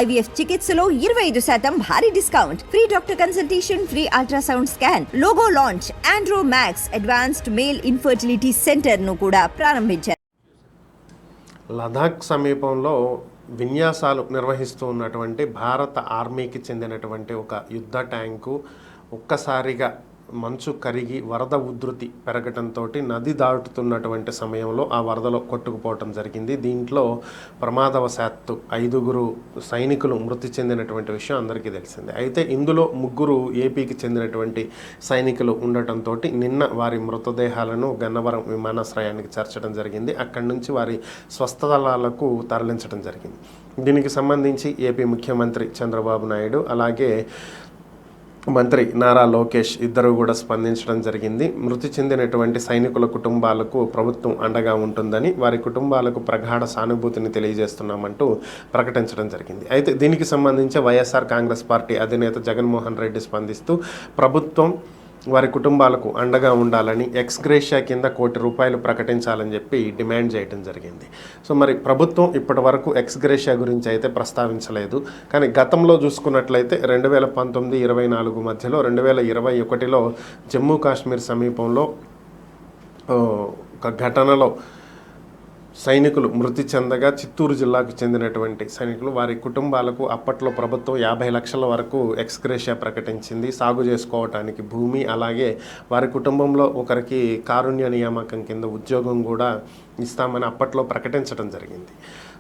IVF చికిత్సలో 25% భారీ discount, free doctor consultation, free ultrasound scan, logo launch, Andro max advanced male infertility centre ను కూడా ప్రారంభించారు. లదాఖ్ సమీపంలో విన్యాసాలు నిర్వహిస్తూ ఉన్నటువంటి భారత ఆర్మీకి చెందినటువంటి ఒక యుద్ధ ట్యాంకు ఒక్కసారిగా మంచు కరిగి వరద ఉధృతి పెరగటంతో నది దాటుతున్నటువంటి సమయంలో ఆ వరదలో కొట్టుకుపోవటం జరిగింది. దీంట్లో ప్రమాదవశాత్తు 5 సైనికులు మృతి చెందినటువంటి విషయం అందరికీ తెలిసిందే. అయితే ఇందులో 3 ఏపీకి చెందినటువంటి సైనికులు ఉండటంతో నిన్న వారి మృతదేహాలను గన్నవరం విమానాశ్రయానికి చేర్చడం జరిగింది. అక్కడి నుంచి వారి స్వస్థలాలకు తరలించడం జరిగింది. దీనికి సంబంధించి ఏపీ ముఖ్యమంత్రి చంద్రబాబు నాయుడు అలాగే మంత్రి నారా లోకేష్ ఇద్దరు కూడా స్పందించడం జరిగింది. మృతి చెందినటువంటి సైనికుల కుటుంబాలకు ప్రభుత్వం అండగా ఉంటుందని, వారి కుటుంబాలకు ప్రగాఢ సానుభూతిని తెలియజేస్తున్నామంటూ ప్రకటించడం జరిగింది. అయితే దీనికి సంబంధించి వైఎస్ఆర్ కాంగ్రెస్ పార్టీ అధినేత జగన్మోహన్ రెడ్డి స్పందిస్తూ ప్రభుత్వం వారి కుటుంబాలకు అండగా ఉండాలని ఎక్స్గ్రేషియా కింద ₹1 కోటి ప్రకటించాలని చెప్పి డిమాండ్ చేయడం జరిగింది. సో మరి ప్రభుత్వం ఇప్పటి వరకు ఎక్స్గ్రేషియా గురించి అయితే ప్రస్తావించలేదు. కానీ గతంలో చూసుకున్నట్లయితే 2019-24 మధ్యలో 2021లో జమ్మూ కాశ్మీర్ సమీపంలో ఒక ఘటనలో సైనికులు మృతి చెందగా చిత్తూరు జిల్లాకు చెందినటువంటి సైనికులు వారి కుటుంబాలకు అప్పట్లో ప్రభుత్వం 50 లక్షల వరకు ఎక్స్గ్రేషియా ప్రకటించింది. సాగు చేసుకోవటానికి భూమి, అలాగే వారి కుటుంబంలో ఒకరికి కారుణ్య నియామకం కింద ఉద్యోగం కూడా ఇస్తామని అప్పట్లో ప్రకటించడం జరిగింది.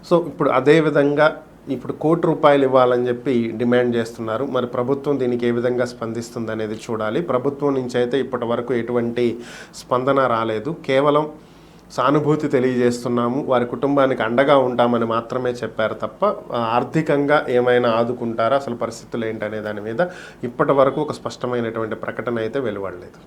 సో ఇప్పుడు అదేవిధంగా ఇప్పుడు ₹1 కోటి ఇవ్వాలని చెప్పి డిమాండ్ చేస్తున్నారు. మరి ప్రభుత్వం దీనికి ఏ విధంగా స్పందిస్తుంది అనేది చూడాలి. ప్రభుత్వం నుంచి అయితే ఇప్పటి వరకు ఎటువంటి స్పందన రాలేదు. కేవలం సానుభూతి తెలియజేస్తున్నాము, వారి కుటుంబానికి అండగా ఉంటామని మాత్రమే చెప్పారు తప్ప ఆర్థికంగా ఏమైనా ఆదుకుంటారా, అసలు పరిస్థితులు ఏంటనే దాని మీద ఇప్పటి వరకు ఒక స్పష్టమైనటువంటి ప్రకటన అయితే వెలువడలేదు.